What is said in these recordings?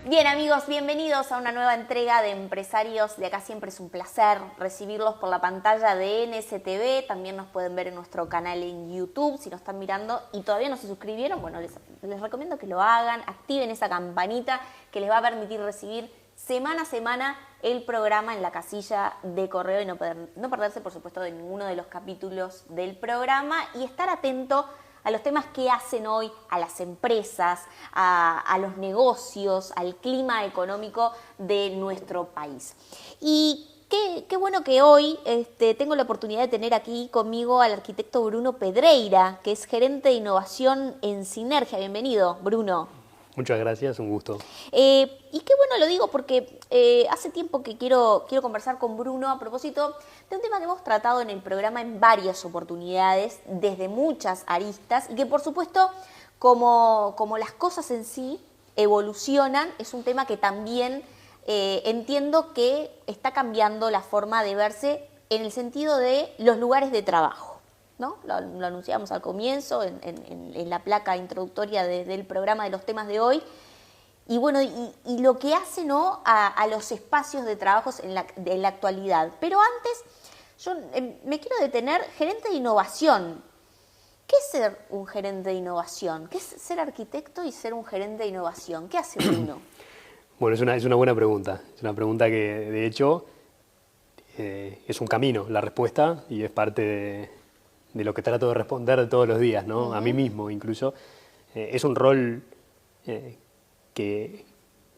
Bien amigos, bienvenidos a una nueva entrega de Empresarios de Acá. Siempre es un placer recibirlos por la pantalla de NSTV. También nos pueden ver en nuestro canal en YouTube si nos están mirando y todavía no se suscribieron. Bueno, les recomiendo que lo hagan, activen esa campanita que les va a permitir recibir semana a semana el programa en la casilla de correo y no perderse, por supuesto, de ninguno de los capítulos del programa y estar atento a los temas que hacen hoy a las empresas, a los negocios, al clima económico de nuestro país. Y qué bueno que hoy tengo la oportunidad de tener aquí conmigo al arquitecto Bruno Pedreira, que es gerente de innovación en Sinergia. Bienvenido, Bruno. Muchas gracias, un gusto. Y qué bueno lo digo porque hace tiempo que quiero conversar con Bruno a propósito de un tema que hemos tratado en el programa en varias oportunidades, desde muchas aristas, y que por supuesto, como las cosas en sí evolucionan, es un tema que también entiendo que está cambiando la forma de verse en el sentido de los lugares de trabajo, ¿no? Lo anunciamos al comienzo en la placa introductoria del programa de los temas de hoy. Y bueno, y lo que hace, ¿no?, a los espacios de trabajo en la actualidad. Pero antes, yo me quiero detener, gerente de innovación. ¿Qué es ser un gerente de innovación? ¿Qué es ser arquitecto y ser un gerente de innovación? ¿Qué hace uno? Bueno, es una buena pregunta. Es una pregunta que, de hecho, es un camino, la respuesta, y es parte de lo que trato de responder todos los días, ¿no? A mí mismo incluso. Es un rol que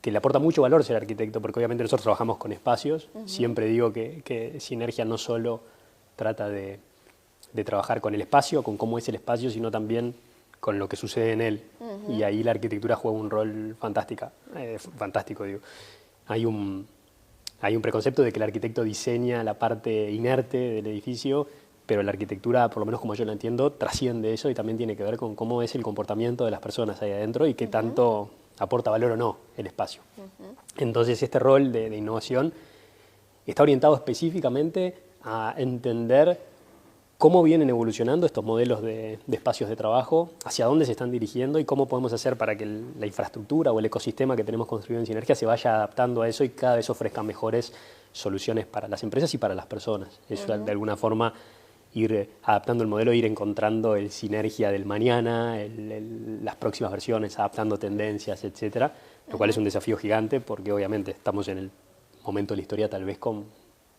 le aporta mucho valor ser arquitecto, porque obviamente nosotros trabajamos con espacios. Siempre digo que Sinergia no solo trata de trabajar con el espacio, con cómo es el espacio, sino también con lo que sucede en él. Y ahí la arquitectura juega un rol fantástico, digo. Hay un preconcepto de que el arquitecto diseña la parte inerte del edificio, pero la arquitectura, por lo menos como yo la entiendo, trasciende eso y también tiene que ver con cómo es el comportamiento de las personas ahí adentro y qué tanto aporta valor o no el espacio. Entonces este rol de innovación está orientado específicamente a entender cómo vienen evolucionando estos modelos de espacios de trabajo, hacia dónde se están dirigiendo y cómo podemos hacer para que la infraestructura o el ecosistema que tenemos construido en Sinergia se vaya adaptando a eso y cada vez ofrezca mejores soluciones para las empresas y para las personas. Eso de alguna forma ir adaptando el modelo, ir encontrando el Sinergia del mañana, las próximas versiones, adaptando tendencias, etcétera, lo cual es un desafío gigante porque obviamente estamos en el momento de la historia tal vez con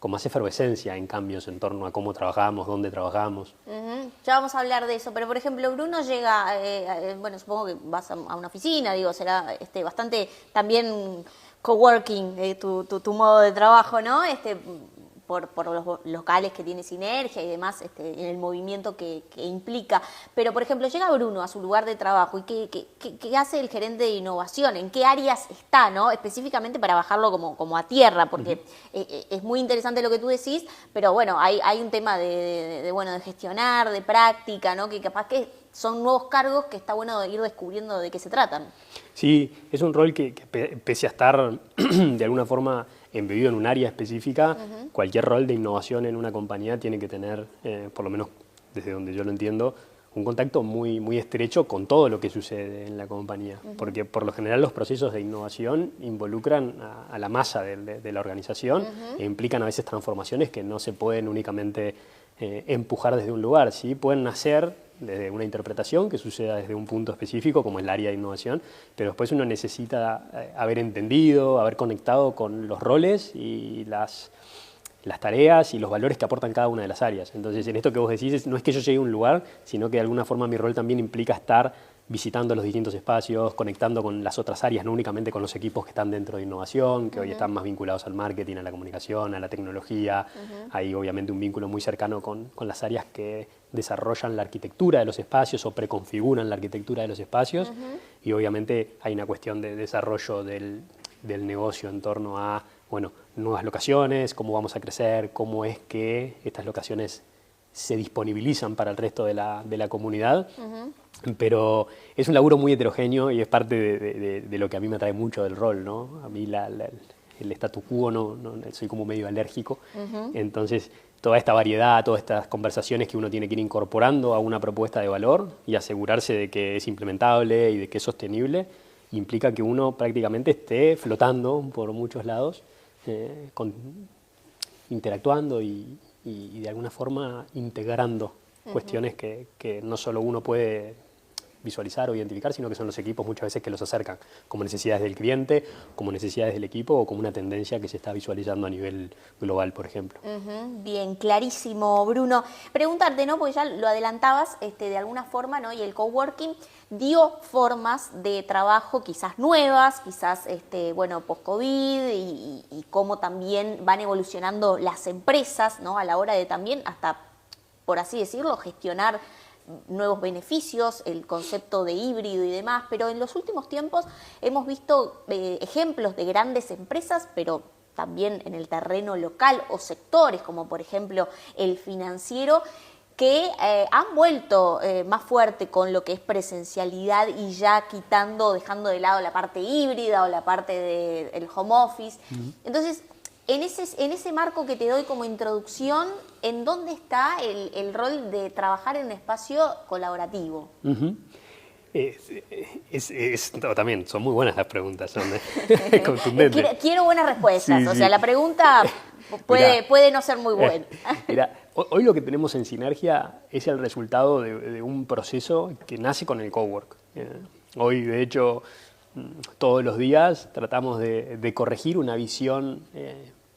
más efervescencia en cambios en torno a cómo trabajamos, dónde trabajamos. Ya vamos a hablar de eso, pero por ejemplo Bruno llega, bueno, supongo que vas a una oficina, digo, será bastante también coworking tu modo de trabajo, ¿no? Por los locales que tiene Sinergia y demás, en el movimiento que implica. Pero, por ejemplo, llega Bruno a su lugar de trabajo y ¿qué hace el gerente de innovación? ¿En qué áreas está, no? Específicamente para bajarlo como a tierra, porque es muy interesante lo que tú decís, pero bueno, hay un tema de gestionar, de práctica, ¿no? Que capaz que son nuevos cargos que está bueno ir descubriendo de qué se tratan. Sí, es un rol que pese a estar de alguna forma embebido en un área específica, cualquier rol de innovación en una compañía tiene que tener, por lo menos desde donde yo lo entiendo, un contacto muy, muy estrecho con todo lo que sucede en la compañía. Porque por lo general los procesos de innovación involucran a la masa de la organización e implican a veces transformaciones que no se pueden únicamente empujar desde un lugar, ¿sí? Pueden nacer desde una interpretación que suceda desde un punto específico, como el área de innovación, pero después uno necesita haber entendido, haber conectado con los roles y las tareas y los valores que aportan cada una de las áreas. Entonces, en esto que vos decís, no es que yo llegue a un lugar, sino que de alguna forma mi rol también implica estar visitando los distintos espacios, conectando con las otras áreas, no únicamente con los equipos que están dentro de innovación, que hoy están más vinculados al marketing, a la comunicación, a la tecnología. Hay obviamente un vínculo muy cercano con las áreas que desarrollan la arquitectura de los espacios o preconfiguran la arquitectura de los espacios. Y obviamente hay una cuestión de desarrollo del negocio en torno a, bueno, nuevas locaciones, cómo vamos a crecer, cómo es que estas locaciones se disponibilizan para el resto de la comunidad. Pero es un laburo muy heterogéneo y es parte de lo que a mí me atrae mucho del rol, ¿no? A mí el statu quo no soy como medio alérgico. Entonces, toda esta variedad, todas estas conversaciones que uno tiene que ir incorporando a una propuesta de valor y asegurarse de que es implementable y de que es sostenible, implica que uno prácticamente esté flotando por muchos lados, interactuando y de alguna forma integrando cuestiones que no solo uno puede visualizar o identificar, sino que son los equipos muchas veces que los acercan, como necesidades del cliente, como necesidades del equipo o como una tendencia que se está visualizando a nivel global, por ejemplo. Bien, clarísimo, Bruno. Preguntarte, ¿no? Porque ya lo adelantabas de alguna forma, ¿no? Y el coworking dio formas de trabajo quizás nuevas, quizás, bueno, post-COVID y cómo también van evolucionando las empresas, ¿no? A la hora de también hasta, por así decirlo, gestionar nuevos beneficios, el concepto de híbrido y demás, pero en los últimos tiempos hemos visto ejemplos de grandes empresas, pero también en el terreno local o sectores, como por ejemplo el financiero, que han vuelto más fuerte con lo que es presencialidad y ya dejando de lado la parte híbrida o la parte del home office. Entonces, en ese marco que te doy como introducción, ¿en dónde está el rol de trabajar en un espacio colaborativo? También son muy buenas las preguntas, son contundentes. Quiero buenas respuestas, o sea, la pregunta puede no ser muy buena. Mira, hoy lo que tenemos en Sinergia es el resultado de un proceso que nace con el cowork. Hoy, de hecho, todos los días tratamos de corregir una visión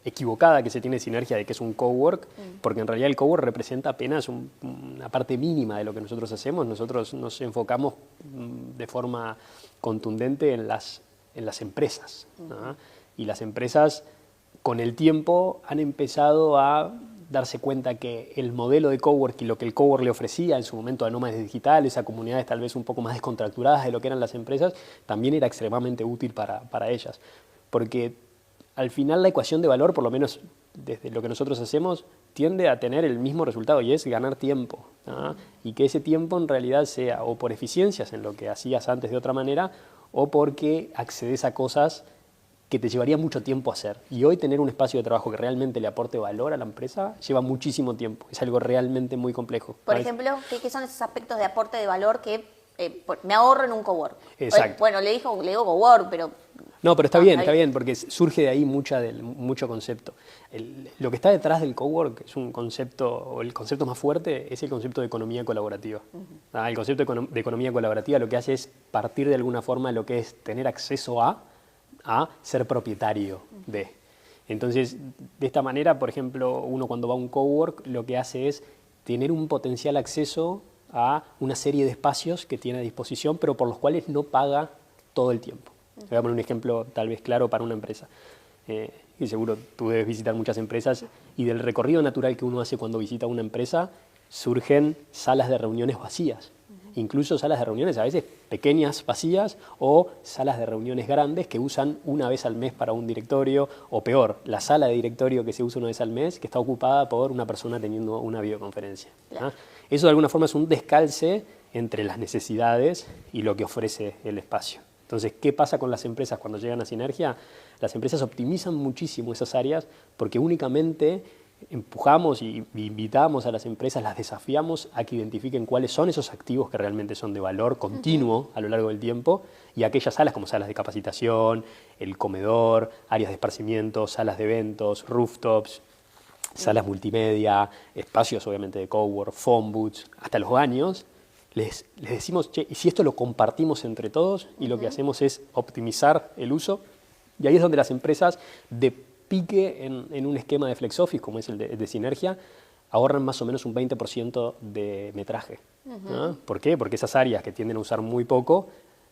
equivocada que se tiene de Sinergia de que es un cowork, porque en realidad el cowork representa apenas una parte mínima de lo que nosotros hacemos. Nosotros nos enfocamos de forma contundente en las empresas, ¿no? Y las empresas con el tiempo han empezado a darse cuenta que el modelo de cowork y lo que el cowork le ofrecía en su momento a nómadas digitales, a comunidades tal vez un poco más descontracturadas de lo que eran las empresas, también era extremadamente útil para ellas. Porque al final la ecuación de valor, por lo menos desde lo que nosotros hacemos, tiende a tener el mismo resultado y es ganar tiempo, ¿no? Y que ese tiempo en realidad sea o por eficiencias en lo que hacías antes de otra manera o porque accedes a cosas que te llevaría mucho tiempo hacer. Y hoy tener un espacio de trabajo que realmente le aporte valor a la empresa lleva muchísimo tiempo. Es algo realmente muy complejo. Por ejemplo, ¿qué son esos aspectos de aporte de valor que me ahorro en un cowork? Exacto. Bueno, le digo cowork, pero... No, pero está bien, porque surge de ahí mucho concepto. Lo que está detrás del cowork es un concepto, o el concepto más fuerte es el concepto de economía colaborativa. El concepto de economía colaborativa lo que hace es partir de alguna forma de lo que es tener acceso a ser propietario de. Entonces, de esta manera, por ejemplo, uno cuando va a un cowork lo que hace es tener un potencial acceso a una serie de espacios que tiene a disposición, pero por los cuales no paga todo el tiempo. Voy a poner un ejemplo tal vez claro para una empresa. Y seguro tú debes visitar muchas empresas y del recorrido natural que uno hace cuando visita una empresa surgen salas de reuniones vacías. Incluso salas de reuniones a veces pequeñas, vacías, o salas de reuniones grandes que usan una vez al mes para un directorio, o peor, la sala de directorio que se usa una vez al mes que está ocupada por una persona teniendo una videoconferencia. Claro. Eso de alguna forma es un descalce entre las necesidades y lo que ofrece el espacio. Entonces, ¿qué pasa con las empresas cuando llegan a Sinergia? Las empresas optimizan muchísimo esas áreas porque únicamente empujamos y invitamos a las empresas, las desafiamos a que identifiquen cuáles son esos activos que realmente son de valor continuo a lo largo del tiempo y aquellas salas como salas de capacitación, el comedor, áreas de esparcimiento, salas de eventos, rooftops, salas multimedia, espacios obviamente de cowork, phone booths, hasta los baños. Les decimos, che, y si esto lo compartimos entre todos y lo que hacemos es optimizar el uso, y ahí es donde las empresas de pique en un esquema de flex office como es el de Sinergia, ahorran más o menos un 20% de metraje. ¿No? ¿Por qué? Porque esas áreas que tienden a usar muy poco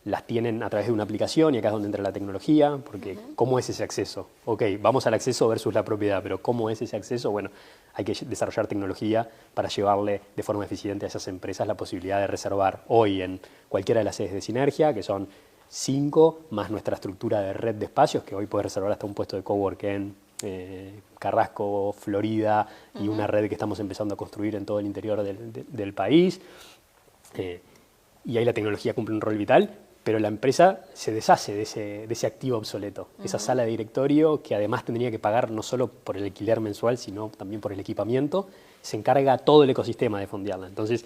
las tienen a través de una aplicación y acá es donde entra la tecnología, porque ¿cómo es ese acceso? Ok, vamos al acceso versus la propiedad, pero ¿cómo es ese acceso? Bueno, hay que desarrollar tecnología para llevarle de forma eficiente a esas empresas la posibilidad de reservar hoy en cualquiera de las sedes de Sinergia, que son 5, más nuestra estructura de red de espacios, que hoy puede reservar hasta un puesto de cowork en Carrasco, Florida, y una red que estamos empezando a construir en todo el interior del país. Y ahí la tecnología cumple un rol vital, pero la empresa se deshace de ese activo obsoleto, esa sala de directorio que además tendría que pagar no solo por el alquiler mensual, sino también por el equipamiento, se encarga todo el ecosistema de fondearla. Entonces,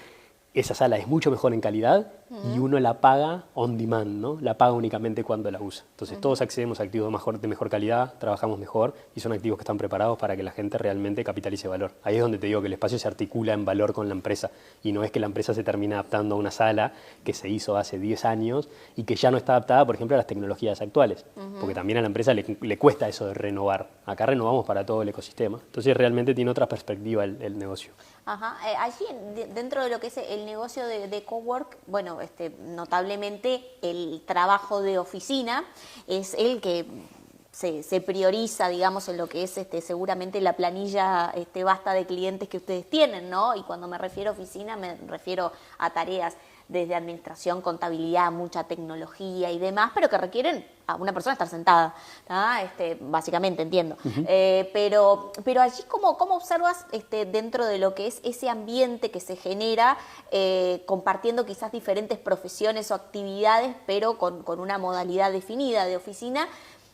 esa sala es mucho mejor en calidad y uno la paga on demand, ¿no? La paga únicamente cuando la usa. Entonces todos accedemos a activos de mejor calidad, trabajamos mejor y son activos que están preparados para que la gente realmente capitalice valor. Ahí es donde te digo que el espacio se articula en valor con la empresa y no es que la empresa se termine adaptando a una sala que se hizo hace 10 años y que ya no está adaptada, por ejemplo, a las tecnologías actuales. Porque también a la empresa le cuesta eso de renovar. Acá renovamos para todo el ecosistema. Entonces realmente tiene otra perspectiva el negocio. Ajá. Allí, dentro de lo que es el negocio de cowork, bueno, notablemente el trabajo de oficina es el que se prioriza, digamos, en lo que es seguramente la planilla vasta de clientes que ustedes tienen, ¿no? Y cuando me refiero a oficina, me refiero a tareas desde administración, contabilidad, mucha tecnología y demás, pero que requieren a una persona estar sentada, ¿no? Básicamente, entiendo. Pero allí, ¿cómo observas dentro de lo que es ese ambiente que se genera, compartiendo quizás diferentes profesiones o actividades, pero con una modalidad definida de oficina?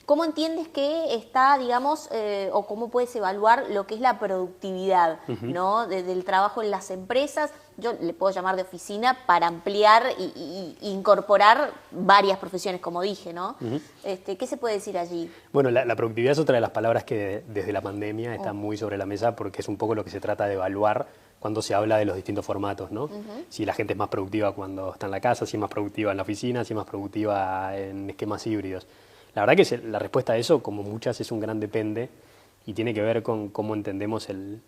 ¿Cómo entiendes que está, digamos, o cómo puedes evaluar lo que es la productividad, ¿no? del trabajo en las empresas? Yo le puedo llamar de oficina para ampliar e incorporar varias profesiones, como dije, ¿no? ¿Qué se puede decir allí? Bueno, la productividad es otra de las palabras que desde la pandemia está muy sobre la mesa porque es un poco lo que se trata de evaluar cuando se habla de los distintos formatos, ¿no? Si la gente es más productiva cuando está en la casa, si es más productiva en la oficina, si es más productiva en esquemas híbridos. La verdad que la respuesta a eso, como muchas, es un gran depende y tiene que ver con cómo entendemos el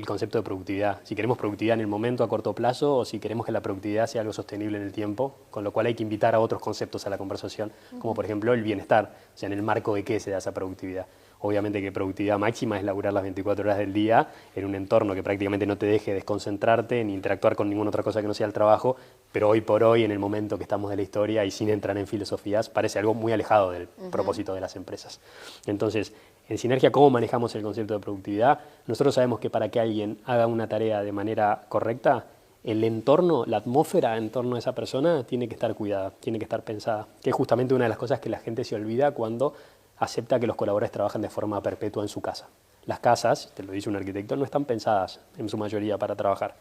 concepto de productividad. Si queremos productividad en el momento, a corto plazo, o si queremos que la productividad sea algo sostenible en el tiempo, con lo cual hay que invitar a otros conceptos a la conversación, como por ejemplo el bienestar, o sea, en el marco de qué se da esa productividad. Obviamente que productividad máxima es laburar las 24 horas del día en un entorno que prácticamente no te deje desconcentrarte ni interactuar con ninguna otra cosa que no sea el trabajo, pero hoy por hoy, en el momento que estamos de la historia y sin entrar en filosofías, parece algo muy alejado del propósito de las empresas. Entonces, en Sinergia, ¿cómo manejamos el concepto de productividad? Nosotros sabemos que para que alguien haga una tarea de manera correcta, el entorno, la atmósfera en torno a esa persona tiene que estar cuidada, tiene que estar pensada, que es justamente una de las cosas que la gente se olvida cuando acepta que los colaboradores trabajan de forma perpetua en su casa. Las casas, te lo dice un arquitecto, no están pensadas en su mayoría para trabajar.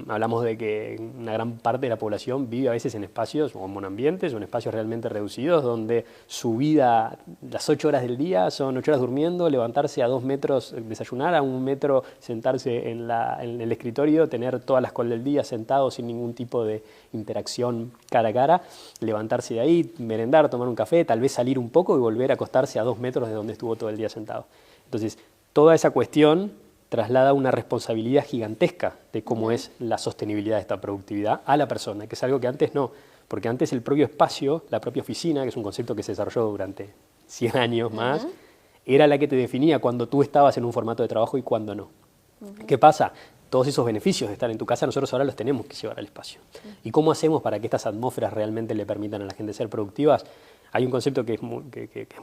Hablamos de que una gran parte de la población vive a veces en espacios o en monoambientes o en espacios realmente reducidos donde su vida, las 8 horas del día son 8 horas durmiendo, levantarse a 2 metros, desayunar, a 1 metro sentarse en el escritorio, tener todas las calls del día sentado sin ningún tipo de interacción cara a cara, levantarse de ahí, merendar, tomar un café, tal vez salir un poco y volver a acostarse a 2 metros de donde estuvo todo el día sentado. Entonces, toda esa cuestión traslada una responsabilidad gigantesca de cómo es la sostenibilidad de esta productividad a la persona, que es algo que antes no, porque antes el propio espacio, la propia oficina, que es un concepto que se desarrolló durante 100 años más, era la que te definía cuando tú estabas en un formato de trabajo y cuando no. ¿Qué pasa? Todos esos beneficios de estar en tu casa nosotros ahora los tenemos que llevar al espacio. ¿Y cómo hacemos para que estas atmósferas realmente le permitan a la gente ser productivas? Hay un concepto que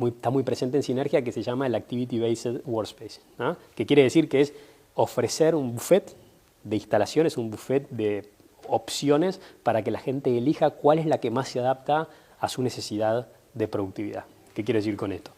está muy presente en Sinergia que se llama el Activity-Based Workspace, ¿no? Que quiere decir que es ofrecer un buffet de instalaciones, un buffet de opciones para que la gente elija cuál es la que más se adapta a su necesidad de productividad. ¿Qué quiero decir con esto?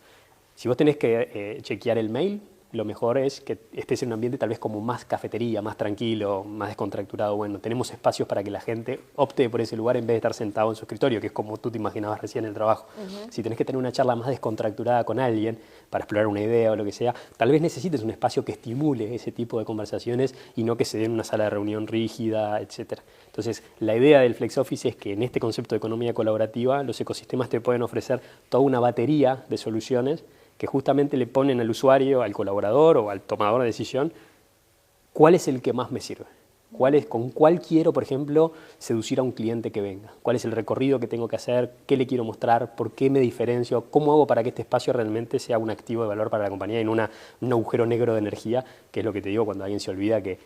Si vos tenés que chequear el mail, lo mejor es que estés en un ambiente tal vez como más cafetería, más tranquilo, más descontracturado. Bueno, tenemos espacios para que la gente opte por ese lugar en vez de estar sentado en su escritorio, que es como tú te imaginabas recién en el trabajo. Si tenés que tener una charla más descontracturada con alguien para explorar una idea o lo que sea, tal vez necesites un espacio que estimule ese tipo de conversaciones y no que se dé en una sala de reunión rígida, etc. Entonces, la idea del Flex Office es que en este concepto de economía colaborativa, los ecosistemas te pueden ofrecer toda una batería de soluciones que justamente le ponen al usuario, al colaborador o al tomador de decisión, ¿cuál es el que más me sirve? ¿Con cuál quiero, por ejemplo, seducir a un cliente que venga? ¿Cuál es el recorrido que tengo que hacer? ¿Qué le quiero mostrar? ¿Por qué me diferencio? ¿Cómo hago para que este espacio realmente sea un activo de valor para la compañía y no un agujero negro de energía? Que es lo que te digo cuando alguien se olvida que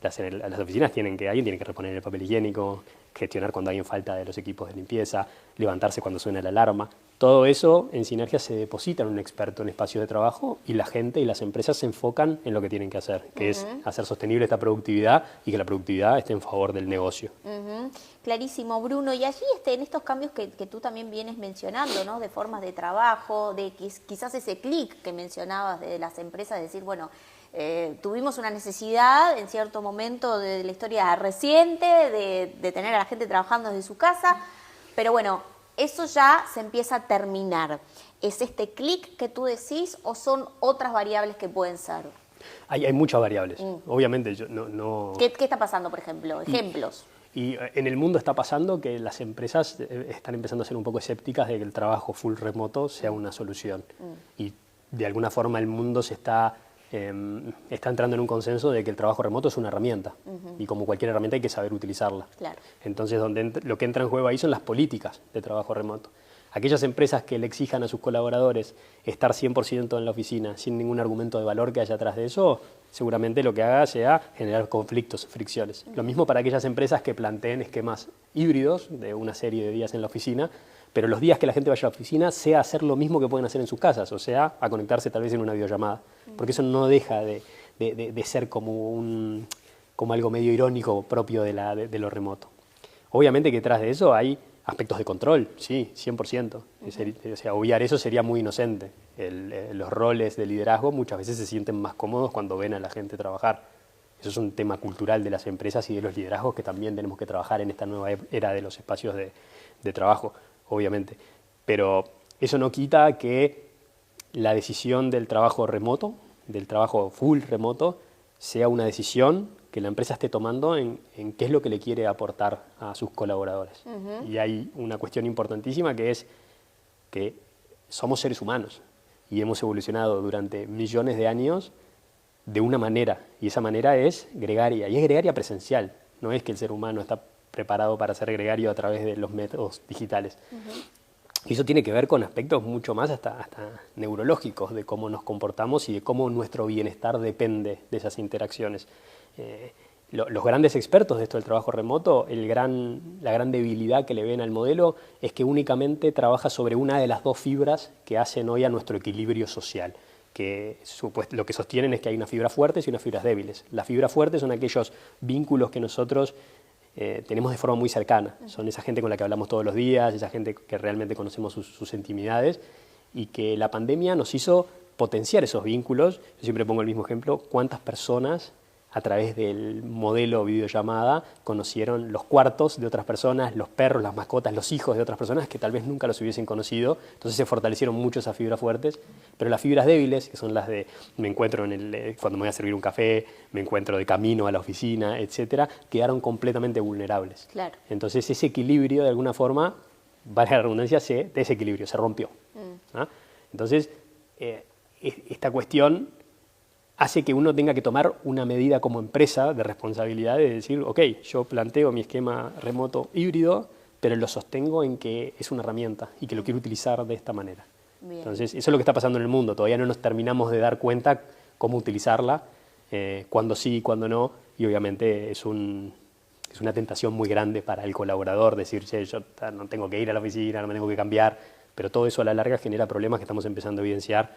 las oficinas alguien tiene que reponer el papel higiénico, gestionar cuando alguien falta de los equipos de limpieza, levantarse cuando suena la alarma. Todo eso en Sinergia se deposita en un experto en espacios de trabajo y la gente y las empresas se enfocan en lo que tienen que hacer, que es hacer sostenible esta productividad y que la productividad esté en favor del negocio. Clarísimo, Bruno. Y allí en estos cambios que tú también vienes mencionando, ¿no? De formas de trabajo, de quizás ese clic que mencionabas de las empresas, decir, bueno, tuvimos una necesidad en cierto momento de la historia reciente de tener a la gente trabajando desde su casa, pero bueno, eso ya se empieza a terminar. ¿Es este clic que tú decís o son otras variables que pueden ser? Hay muchas variables. Obviamente yo no... ¿Qué está pasando, por ejemplo? Ejemplos. Y en el mundo está pasando que las empresas están empezando a ser un poco escépticas de que el trabajo full remoto sea una solución. Y de alguna forma el mundo está entrando en un consenso de que el trabajo remoto es una herramienta. Y como cualquier herramienta hay que saber utilizarla. Claro. Entonces lo que entra en juego ahí son las políticas de trabajo remoto. Aquellas empresas que le exijan a sus colaboradores estar 100% en la oficina sin ningún argumento de valor que haya atrás de eso, seguramente lo que haga sea generar conflictos, fricciones. Lo mismo para aquellas empresas que planteen esquemas híbridos de una serie de días en la oficina, pero los días que la gente vaya a la oficina sea hacer lo mismo que pueden hacer en sus casas, o sea, a conectarse tal vez en una videollamada, porque eso no deja de ser como algo medio irónico propio de lo remoto. Obviamente que detrás de eso hay aspectos de control, sí, 100%. O sea, obviar eso sería muy inocente. Los roles de liderazgo muchas veces se sienten más cómodos cuando ven a la gente trabajar. Eso es un tema cultural de las empresas y de los liderazgos que también tenemos que trabajar en esta nueva era de los espacios de trabajo, obviamente. Pero eso no quita que la decisión del trabajo remoto, del trabajo full remoto, sea una decisión que la empresa esté tomando en qué es lo que le quiere aportar a sus colaboradores. Y hay una cuestión importantísima que es que somos seres humanos y hemos evolucionado durante millones de años de una manera, y esa manera es gregaria, y es gregaria presencial. No es que el ser humano está preparado para ser gregario a través de los métodos digitales. Y eso tiene que ver con aspectos mucho más hasta neurológicos de cómo nos comportamos y de cómo nuestro bienestar depende de esas interacciones. Los grandes expertos de esto del trabajo remoto, la gran debilidad que le ven al modelo es que únicamente trabaja sobre una de las dos fibras que hacen hoy a nuestro equilibrio social. Que lo que sostienen es que hay unas fibras fuertes y unas fibras débiles. Las fibras fuertes son aquellos vínculos que nosotros tenemos de forma muy cercana. Son esa gente con la que hablamos todos los días, esa gente que realmente conocemos sus intimidades, y que la pandemia nos hizo potenciar esos vínculos. Yo siempre pongo el mismo ejemplo: ¿cuántas personas a través del modelo videollamada conocieron los cuartos de otras personas, los perros, las mascotas, los hijos de otras personas que tal vez nunca los hubiesen conocido? Entonces se fortalecieron mucho esas fibras fuertes, pero las fibras débiles, que son las de me encuentro cuando me voy a servir un café, me encuentro de camino a la oficina, etcétera, quedaron completamente vulnerables. Claro. Entonces ese equilibrio, de alguna forma, valga la redundancia, se desequilibrió, se rompió. ¿Ah? Entonces, esta cuestión hace que uno tenga que tomar una medida como empresa de responsabilidad de decir, ok, yo planteo mi esquema remoto híbrido, pero lo sostengo en que es una herramienta y que lo quiero utilizar de esta manera. Bien. Entonces, eso es lo que está pasando en el mundo. Todavía no nos terminamos de dar cuenta cómo utilizarla, cuándo sí y cuándo no, y obviamente es una tentación muy grande para el colaborador decir, che, yo no tengo que ir a la oficina, no me tengo que cambiar, pero todo eso a la larga genera problemas que estamos empezando a evidenciar,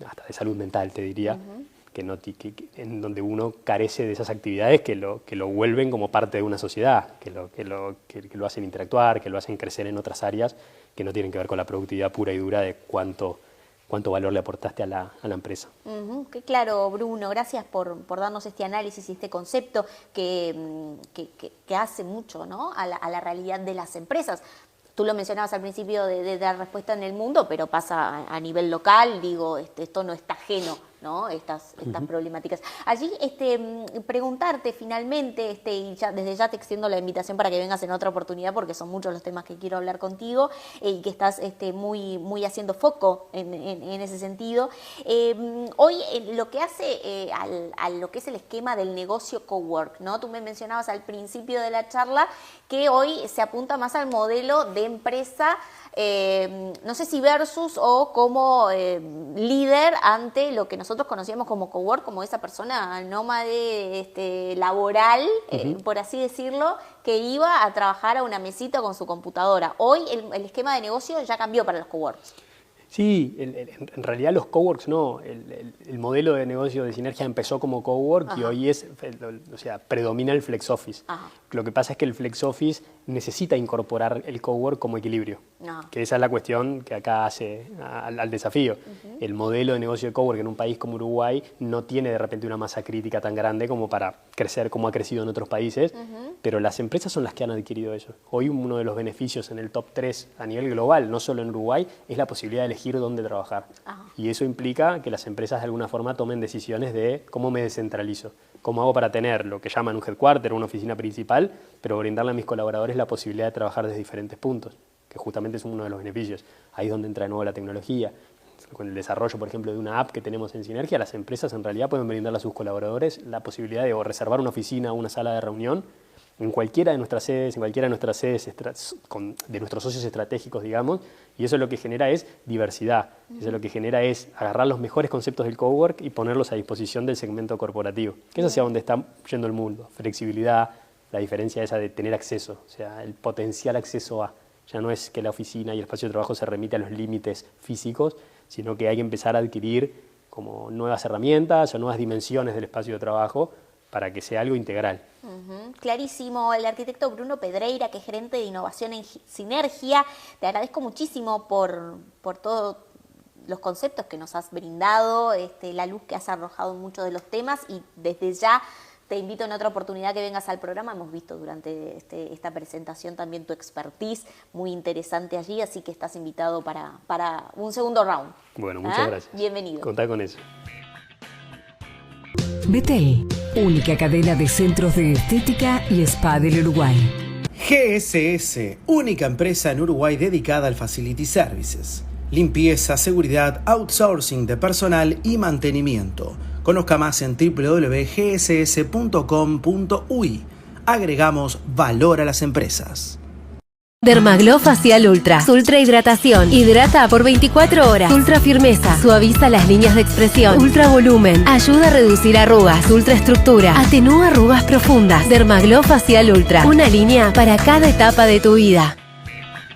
hasta de salud mental, te diría, en donde uno carece de esas actividades que lo vuelven como parte de una sociedad, que lo hacen interactuar, que lo hacen crecer en otras áreas que no tienen que ver con la productividad pura y dura de cuánto valor le aportaste a la empresa. Qué claro, Bruno. Gracias por darnos este análisis y este concepto que hace mucho, ¿no?, a la realidad de las empresas. Tú lo mencionabas al principio de dar respuesta en el mundo, pero pasa a nivel local, digo, esto no está ajeno, ¿no?, estas problemáticas. Allí, preguntarte finalmente, y desde ya te extiendo la invitación para que vengas en otra oportunidad, porque son muchos los temas que quiero hablar contigo y que estás muy haciendo foco en ese sentido. Hoy, lo que hace a lo que es el esquema del negocio cowork, ¿no? Tú me mencionabas al principio de la charla que hoy se apunta más al modelo de empresa, no sé si versus o como líder ante lo que nosotros conocíamos como cowork, como esa persona nómade laboral, por así decirlo, que iba a trabajar a una mesita con su computadora. Hoy el esquema de negocio ya cambió para los coworks. Sí, en realidad los coworks no. El modelo de negocio de Sinergia empezó como cowork y hoy predomina el flex office. Ajá. Lo que pasa es que el flex office necesita incorporar el cowork como equilibrio, que esa es la cuestión que acá hace al desafío. El modelo de negocio de cowork en un país como Uruguay no tiene de repente una masa crítica tan grande como para crecer como ha crecido en otros países, pero las empresas son las que han adquirido eso. Hoy uno de los beneficios en el top 3 a nivel global, no solo en Uruguay, es la posibilidad de elegir dónde trabajar. Y eso implica que las empresas de alguna forma tomen decisiones de cómo me descentralizo, cómo hago para tener lo que llaman un headquarter, una oficina principal, pero brindarle a mis colaboradores la posibilidad de trabajar desde diferentes puntos, que justamente es uno de los beneficios. Ahí es donde entra de nuevo la tecnología. Con el desarrollo, por ejemplo, de una app que tenemos en Sinergia, las empresas en realidad pueden brindarle a sus colaboradores la posibilidad de reservar una oficina o una sala de reunión en cualquiera de nuestras sedes, de nuestros socios estratégicos, digamos, y eso lo que genera es diversidad. Eso lo que genera es agarrar los mejores conceptos del cowork y ponerlos a disposición del segmento corporativo, que es hacia donde está yendo el mundo. Flexibilidad, la diferencia esa de tener acceso, o sea, el potencial acceso a. Ya no es que la oficina y el espacio de trabajo se remite a los límites físicos, sino que hay que empezar a adquirir como nuevas herramientas o nuevas dimensiones del espacio de trabajo para que sea algo integral. Clarísimo. El arquitecto Bruno Pedreira, que es gerente de innovación en Sinergia, te agradezco muchísimo por todos los conceptos que nos has brindado, la luz que has arrojado en muchos de los temas, y desde ya te invito en otra oportunidad que vengas al programa. Hemos visto durante esta presentación también tu expertise, muy interesante allí, así que estás invitado para un segundo round. Bueno, muchas gracias. Bienvenido. Contá con eso. Betel, única cadena de centros de estética y spa del Uruguay. GSS, única empresa en Uruguay dedicada al Facility Services. Limpieza, seguridad, outsourcing de personal y mantenimiento. Conozca más en www.gss.com.uy. Agregamos valor a las empresas. Dermaglow Facial Ultra. Ultra hidratación. Hidrata por 24 horas. Ultra firmeza. Suaviza las líneas de expresión. Ultra volumen. Ayuda a reducir arrugas. Ultra estructura. Atenúa arrugas profundas. Dermaglow Facial Ultra. Una línea para cada etapa de tu vida.